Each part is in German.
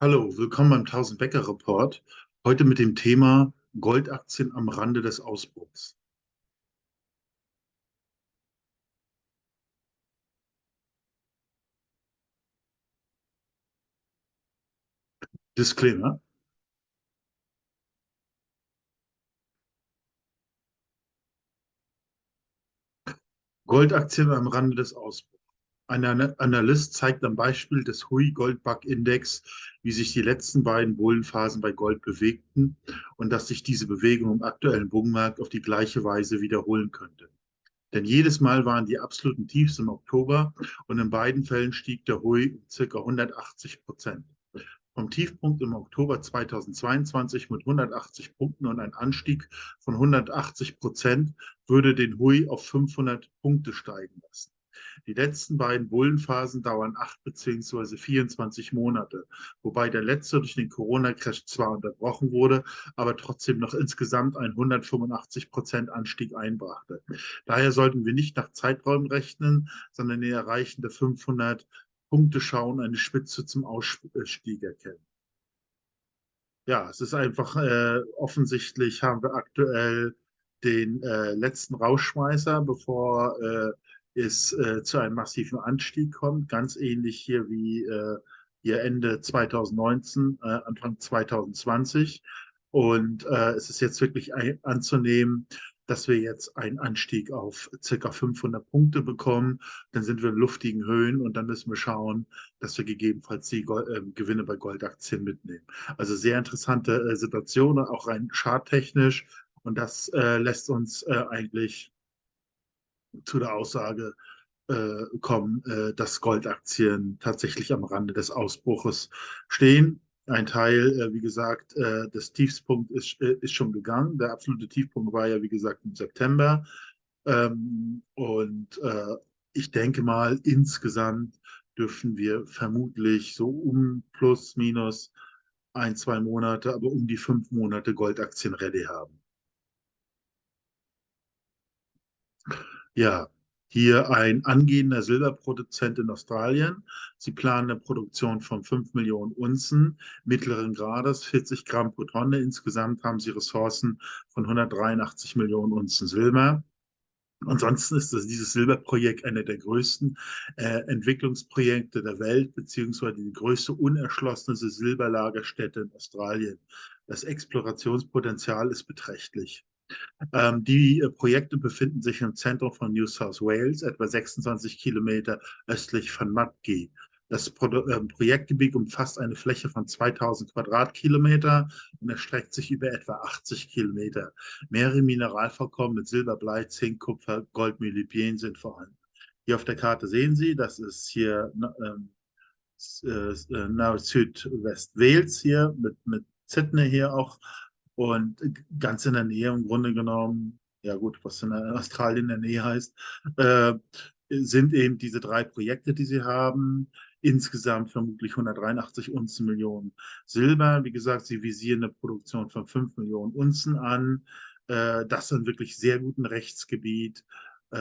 Hallo, willkommen beim 1000 Bäcker Report. Heute mit dem Thema Goldaktien am Rande des Ausbruchs. Disclaimer: Goldaktien am Rande des Ausbruchs. Ein Analyst zeigt am Beispiel des Hui Goldbug Index, wie sich die letzten beiden Bullenphasen bei Gold bewegten und dass sich diese Bewegung im aktuellen Bullenmarkt auf die gleiche Weise wiederholen könnte. Denn jedes Mal waren die absoluten Tiefs im Oktober und in beiden Fällen stieg der Hui um ca. 180%. Vom Tiefpunkt im Oktober 2022 mit 180 Punkten und ein Anstieg von 180% würde den Hui auf 500 Punkte steigen lassen. Die letzten beiden Bullenphasen dauern 8 bzw. 24 Monate, wobei der letzte durch den Corona-Crash zwar unterbrochen wurde, aber trotzdem noch insgesamt einen 185% Anstieg einbrachte. Daher sollten wir nicht nach Zeiträumen rechnen, sondern die Erreichen der 500 Punkte schauen, eine Spitze zum Ausstieg erkennen. Ja, es ist einfach offensichtlich haben wir aktuell den letzten Rausschmeißer, bevor es zu einem massiven Anstieg kommt. Ganz ähnlich hier wie hier Ende 2019, Anfang 2020. Und es ist jetzt wirklich anzunehmen, dass wir jetzt einen Anstieg auf circa 500 Punkte bekommen. Dann sind wir in luftigen Höhen und dann müssen wir schauen, dass wir gegebenenfalls die Gewinne bei Goldaktien mitnehmen. Also sehr interessante Situation, auch rein charttechnisch. Und das lässt uns eigentlich zu der Aussage kommen, dass Goldaktien tatsächlich am Rande des Ausbruches stehen. Ein Teil, wie gesagt, des Tiefspunkts ist schon gegangen. Der absolute Tiefpunkt war ja, wie gesagt, im September. Und ich denke mal, insgesamt dürfen wir vermutlich so um plus minus ein, zwei Monate, aber um die 5 Monate Goldaktien-Rallye haben. Ja, hier ein angehender Silberproduzent in Australien. Sie planen eine Produktion von 5 Millionen Unzen mittleren Grades, 40 Gramm pro Tonne. Insgesamt haben sie Ressourcen von 183 Millionen Unzen Silber. Ansonsten ist dieses Silberprojekt einer der größten Entwicklungsprojekte der Welt, beziehungsweise die größte unerschlossene Silberlagerstätte in Australien. Das Explorationspotenzial ist beträchtlich. Die Projekte befinden sich im Zentrum von New South Wales, etwa 26 Kilometer östlich von Mudgee. Das Projektgebiet umfasst eine Fläche von 2000 Quadratkilometer und erstreckt sich über etwa 80 Kilometer. Mehrere Mineralvorkommen mit Silber, Blei, Zink, Kupfer, Gold, Molybden sind vorhanden. Hier auf der Karte sehen Sie, das ist hier Südwest-Wales hier mit Sydney hier auch und ganz in der Nähe im Grunde genommen, ja gut, was in Australien in der Nähe heißt, äh, sind eben diese drei Projekte, die sie haben. Insgesamt vermutlich 183 Unzen Millionen Silber. Wie gesagt, sie visieren eine Produktion von 5 Millionen Unzen an. Das ist ein wirklich sehr guten Rechtsgebiet.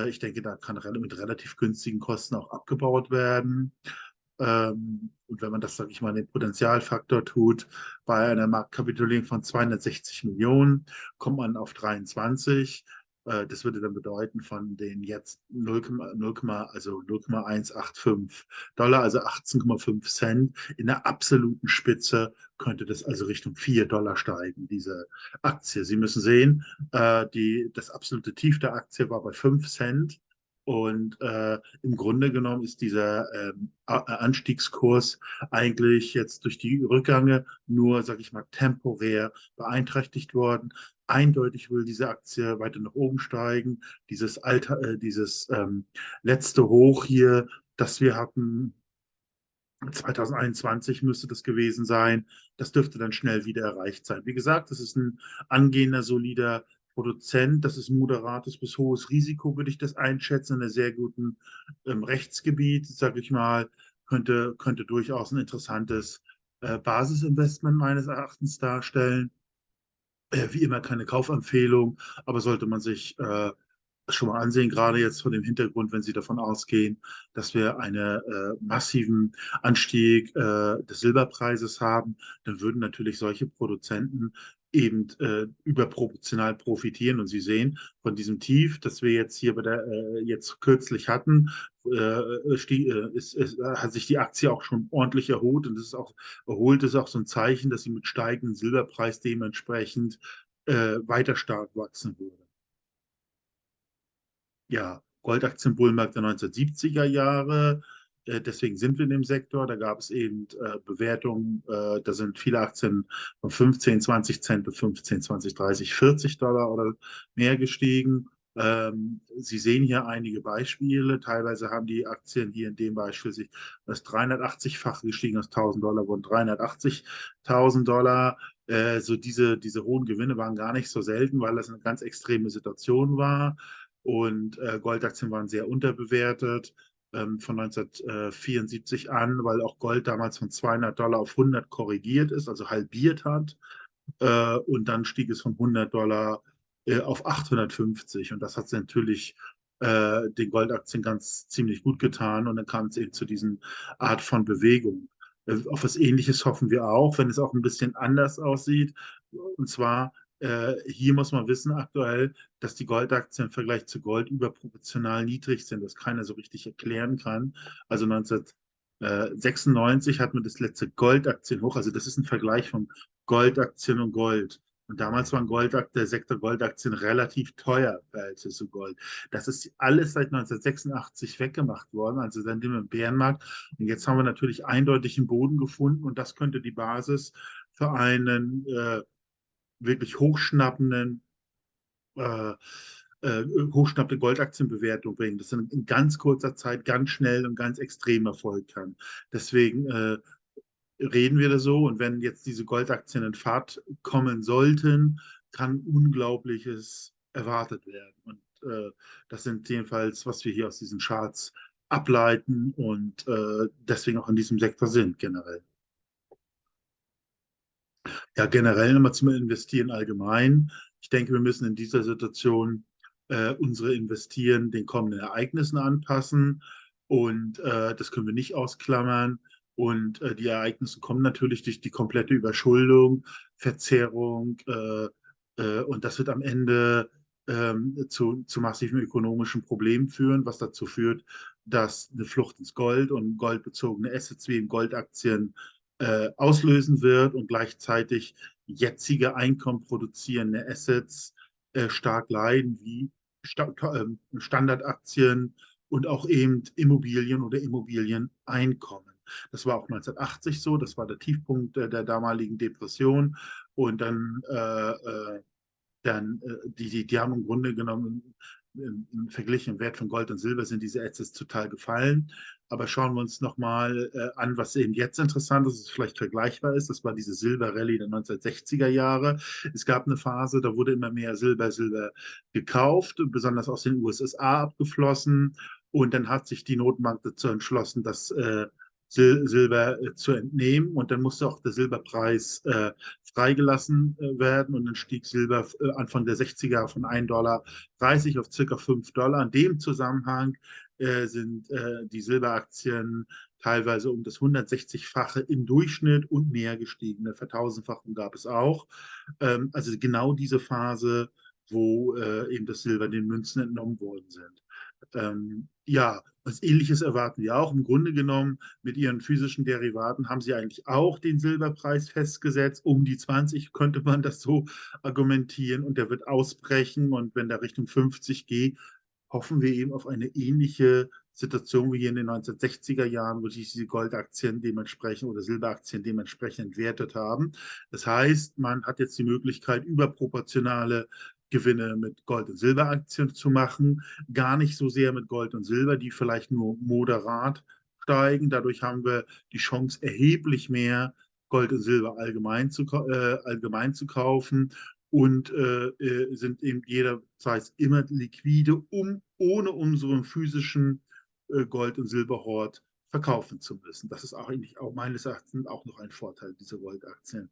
Ich denke, da kann mit relativ günstigen Kosten auch abgebaut werden. Und wenn man das, sage ich mal, den Potenzialfaktor tut, bei einer Marktkapitalisierung von 260 Millionen kommt man auf 23. Das würde dann bedeuten, von den jetzt 0,185 Dollar, also 18,5 Cent, in der absoluten Spitze könnte das also Richtung 4 Dollar steigen, diese Aktie. Sie müssen sehen, das absolute Tief der Aktie war bei 5 Cent. Und im Grunde genommen ist dieser Anstiegskurs eigentlich jetzt durch die Rückgänge nur, sage ich mal, temporär beeinträchtigt worden. Eindeutig will diese Aktie weiter nach oben steigen. Dieses letzte Hoch hier, das wir hatten, 2021 müsste das gewesen sein. Das dürfte dann schnell wieder erreicht sein. Wie gesagt, das ist ein angehender, solider Produzent. Das ist ein moderates bis hohes Risiko, würde ich das einschätzen. In einem sehr guten Rechtsgebiet, sage ich mal, könnte durchaus ein interessantes Basisinvestment meines Erachtens darstellen. Wie immer keine Kaufempfehlung, aber sollte man sich schon mal ansehen, gerade jetzt vor dem Hintergrund, wenn Sie davon ausgehen, dass wir einen massiven Anstieg des Silberpreises haben, dann würden natürlich solche Produzenten eben überproportional profitieren. Und Sie sehen von diesem Tief, das wir jetzt hier bei der jetzt kürzlich hatten, hat sich die Aktie auch schon ordentlich erholt und das ist auch erholt, ist auch so ein Zeichen, dass sie mit steigendem Silberpreis dementsprechend weiter stark wachsen würde. Ja, Goldaktienbullenmarkt der 1970er Jahre. Deswegen sind wir in dem Sektor. Da gab es eben Bewertungen, da sind viele Aktien von 15, 20 Cent bis 15, 20, 30, 40 Dollar oder mehr gestiegen. Sie sehen hier einige Beispiele. Teilweise haben die Aktien hier in dem Beispiel sich das 380-fache gestiegen, aus 1000 Dollar wurden 380.000 Dollar. So diese hohen Gewinne waren gar nicht so selten, weil das eine ganz extreme Situation war. Und Goldaktien waren sehr unterbewertet von 1974 an, weil auch Gold damals von 200 Dollar auf 100 korrigiert ist, also halbiert hat. Und dann stieg es von 100 Dollar auf 850. Und das hat natürlich den Goldaktien ganz ziemlich gut getan. Und dann kam es eben zu diesen Art von Bewegung. Auf was Ähnliches hoffen wir auch, wenn es auch ein bisschen anders aussieht. Und zwar, hier muss man wissen aktuell, dass die Goldaktien im Vergleich zu Gold überproportional niedrig sind, das keiner so richtig erklären kann. Also 1996 hat man das letzte Goldaktien hoch, also das ist ein Vergleich von Goldaktien und Gold. Und damals waren der Sektor Goldaktien relativ teuer im Verhältnis zu Gold. Das ist alles seit 1986 weggemacht worden, also dann sind wir im Bärenmarkt. Und jetzt haben wir natürlich eindeutig einen Boden gefunden und das könnte die Basis für einen wirklich äh, hochschnappende Goldaktienbewertung bringen, das in ganz kurzer Zeit ganz schnell und ganz extrem erfolgen kann. Deswegen reden wir da so und wenn jetzt diese Goldaktien in Fahrt kommen sollten, kann Unglaubliches erwartet werden. Und das sind jedenfalls, was wir hier aus diesen Charts ableiten und deswegen auch in diesem Sektor sind generell. Ja, generell nochmal zum Investieren allgemein. Ich denke, wir müssen in dieser Situation unsere Investieren den kommenden Ereignissen anpassen und das können wir nicht ausklammern. Und die Ereignisse kommen natürlich durch die komplette Überschuldung, Verzerrung und das wird am Ende zu massiven ökonomischen Problemen führen, was dazu führt, dass eine Flucht ins Gold und goldbezogene Assets wie in Goldaktien auslösen wird und gleichzeitig jetzige Einkommen produzierende Assets stark leiden, wie Standardaktien und auch eben Immobilien oder Immobilieneinkommen. Das war auch 1980 so, das war der Tiefpunkt der damaligen Depression. Und die haben im Grunde genommen im verglichen im Wert von Gold und Silber sind diese Assets total gefallen. Aber schauen wir uns nochmal an, was eben jetzt interessant ist, vielleicht vergleichbar ist. Das war diese Silber-Rallye der 1960er Jahre. Es gab eine Phase, da wurde immer mehr Silber gekauft, besonders aus den USA abgeflossen. Und dann hat sich die Notenbank dazu entschlossen, das Silber zu entnehmen. Und dann musste auch der Silberpreis freigelassen werden. Und dann stieg Silber Anfang der 60er von 1,30 Dollar auf circa 5 Dollar. In dem Zusammenhang sind die Silberaktien teilweise um das 160-fache im Durchschnitt und mehr gestiegen. Eine Vertausendfachung gab es auch. Also genau diese Phase, wo eben das Silber den Münzen entnommen worden sind. Ja, was Ähnliches erwarten wir auch. Im Grunde genommen, mit ihren physischen Derivaten haben sie eigentlich auch den Silberpreis festgesetzt. Um die 20 könnte man das so argumentieren und der wird ausbrechen. Und wenn der Richtung 50 geht, hoffen wir eben auf eine ähnliche Situation wie hier in den 1960er Jahren, wo sich diese Goldaktien dementsprechend oder Silberaktien dementsprechend entwertet haben. Das heißt, man hat jetzt die Möglichkeit, überproportionale Gewinne mit Gold- und Silberaktien zu machen, gar nicht so sehr mit Gold und Silber, die vielleicht nur moderat steigen. Dadurch haben wir die Chance, erheblich mehr Gold und Silber allgemein zu kaufen und sind eben jederzeit immer liquide, ohne unseren physischen Gold- und Silberhort verkaufen zu müssen. Das ist auch eigentlich auch meines Erachtens auch noch ein Vorteil dieser Goldaktien.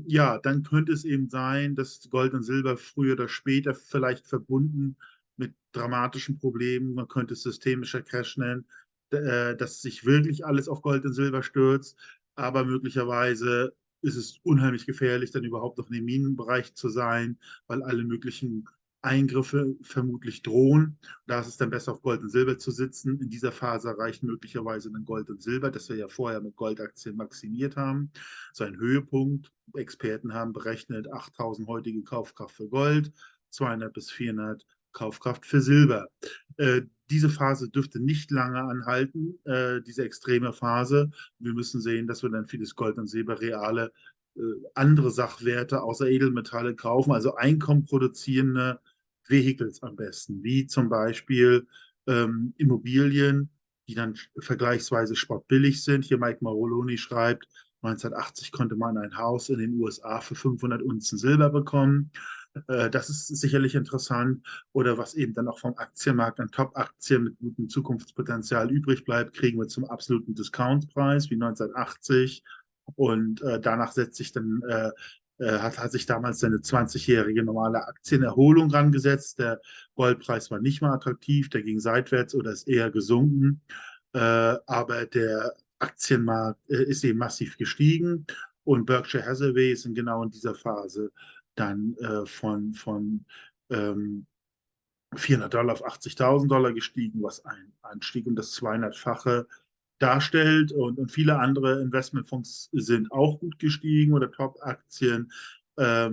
Ja, dann könnte es eben sein, dass Gold und Silber früher oder später vielleicht verbunden mit dramatischen Problemen, man könnte es systemischer Crash nennen, dass sich wirklich alles auf Gold und Silber stürzt, aber möglicherweise ist es unheimlich gefährlich, dann überhaupt noch in dem Minenbereich zu sein, weil alle möglichen Eingriffe vermutlich drohen. Da ist es dann besser, auf Gold und Silber zu sitzen. In dieser Phase reicht möglicherweise dann Gold und Silber, das wir ja vorher mit Goldaktien maximiert haben. Sein Höhepunkt, Experten haben berechnet, 8.000 heutige Kaufkraft für Gold, 200 bis 400 Kaufkraft für Silber. Diese Phase dürfte nicht lange anhalten, diese extreme Phase. Wir müssen sehen, dass wir dann für das Gold und Silber reale andere Sachwerte außer Edelmetalle kaufen, also einkommenproduzierende Vehicles am besten, wie zum Beispiel Immobilien, die dann vergleichsweise spottbillig sind. Hier Mike Maroloni schreibt, 1980 konnte man ein Haus in den USA für 500 Unzen Silber bekommen. Das ist sicherlich interessant. Oder was eben dann auch vom Aktienmarkt an Top-Aktien mit gutem Zukunftspotenzial übrig bleibt, kriegen wir zum absoluten Discountpreis wie 1980. Und danach setzt sich dann, hat sich damals eine 20-jährige normale Aktienerholung rangesetzt. Der Goldpreis war nicht mehr attraktiv, der ging seitwärts oder ist eher gesunken. Aber der Aktienmarkt ist eben massiv gestiegen und Berkshire Hathaway ist genau in dieser Phase dann von $400 auf $80.000 gestiegen, was ein Anstieg um das 200-fache darstellt. Und viele andere Investmentfonds sind auch gut gestiegen oder Top-Aktien. Das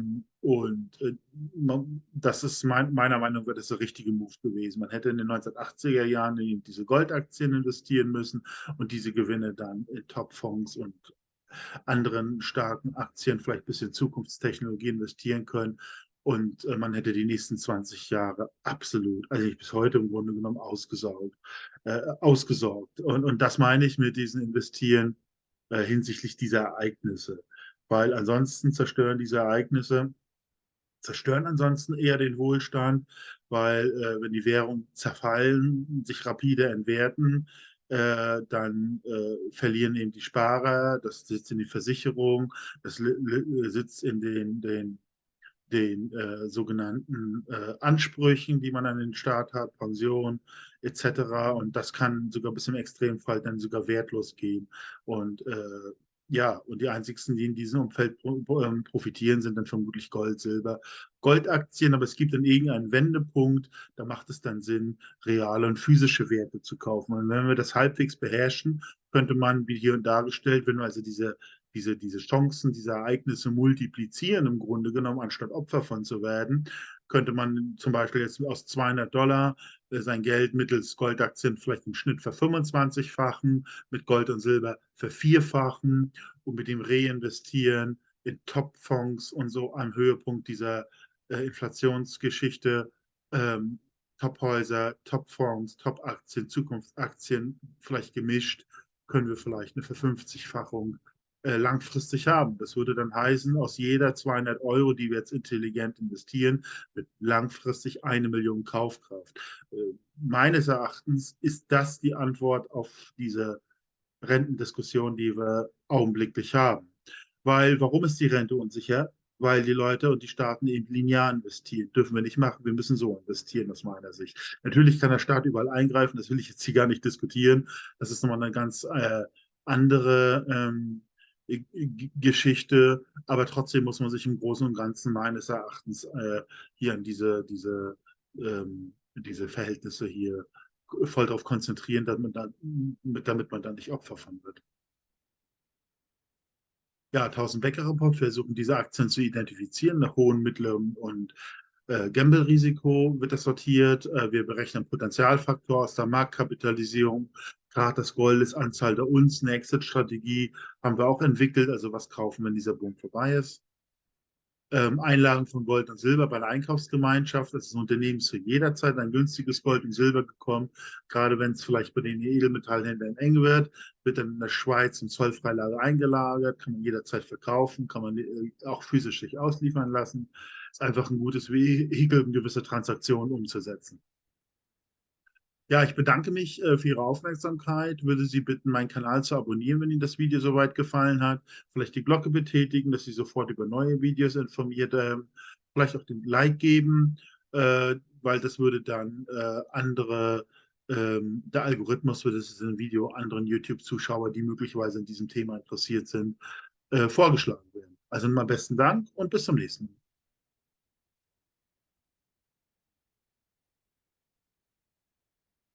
ist meiner Meinung nach das der richtige Move gewesen. Man hätte in den 1980er Jahren in diese Goldaktien investieren müssen und diese Gewinne dann in Top-Fonds und anderen starken Aktien, vielleicht ein bisschen Zukunftstechnologie investieren können. Und man hätte die nächsten 20 Jahre absolut, also bis heute im Grunde genommen ausgesorgt. Und das meine ich mit diesen Investieren hinsichtlich dieser Ereignisse. Weil ansonsten zerstören ansonsten eher den Wohlstand, weil wenn die Währungen zerfallen, sich rapide entwerten, dann verlieren eben die Sparer, das sitzt in die Versicherung, das sitzt in den sogenannten Ansprüchen, die man an den Staat hat, Pension etc. Und das kann sogar bis im Extremfall dann sogar wertlos gehen. Und ja, und die einzigsten, die in diesem Umfeld profitieren, sind dann vermutlich Gold, Silber, Goldaktien. Aber es gibt dann irgendeinen Wendepunkt, da macht es dann Sinn, reale und physische Werte zu kaufen. Und wenn wir das halbwegs beherrschen, könnte man, wie hier dargestellt, wenn wir also diese Chancen, diese Ereignisse multiplizieren, im Grunde genommen, anstatt Opfer von zu werden, könnte man zum Beispiel jetzt aus $200 sein Geld mittels Goldaktien vielleicht im Schnitt ver25-fachen, mit Gold und Silber vervierfachen und mit dem Reinvestieren in Top-Fonds und so am Höhepunkt dieser Inflationsgeschichte. Ähm, Top-Häuser, Top-Fonds, Top-Aktien, Zukunftsaktien, vielleicht gemischt, können wir vielleicht eine Verfünfzigfachung langfristig haben. Das würde dann heißen, aus jeder 200 Euro, die wir jetzt intelligent investieren, wird langfristig 1 Million Kaufkraft. Meines Erachtens ist das die Antwort auf diese Rentendiskussion, die wir augenblicklich haben. Weil, warum ist die Rente unsicher? Weil die Leute und die Staaten eben linear investieren. Dürfen wir nicht machen. Wir müssen so investieren, aus meiner Sicht. Natürlich kann der Staat überall eingreifen. Das will ich jetzt hier gar nicht diskutieren. Das ist nochmal eine ganz andere Geschichte. Aber trotzdem muss man sich im Großen und Ganzen meines Erachtens hier an diese Verhältnisse hier voll darauf konzentrieren, damit man da nicht Opfer von wird. Ja, 1000-Becker-Report versuchen diese Aktien zu identifizieren, nach hohem, mittlerem und Gamble-Risiko wird das sortiert. Wir berechnen Potenzialfaktor aus der Marktkapitalisierung, Grad des Goldes, Anzahl der Unzen, eine Exit-Strategie haben wir auch entwickelt. Also was kaufen, wenn dieser Boom vorbei ist. Einlagen von Gold und Silber bei der Einkaufsgemeinschaft. Das Unternehmen ist zu jeder Zeit ein günstiges Gold und Silber gekommen. Gerade wenn es vielleicht bei den Edelmetallhändlern eng wird dann in der Schweiz in Zollfreilage eingelagert, kann man jederzeit verkaufen, kann man auch physisch sich ausliefern lassen. Ist einfach ein gutes Vehikel, um gewisse Transaktionen umzusetzen. Ja, ich bedanke mich für Ihre Aufmerksamkeit. Würde Sie bitten, meinen Kanal zu abonnieren, wenn Ihnen das Video soweit gefallen hat. Vielleicht die Glocke betätigen, dass Sie sofort über neue Videos informiert werden. Vielleicht auch den Like geben. weil das würde dann der Algorithmus würde es in Video anderen YouTube-Zuschauer, die möglicherweise in diesem Thema interessiert sind, vorgeschlagen werden. Also mal besten Dank und bis zum nächsten Mal.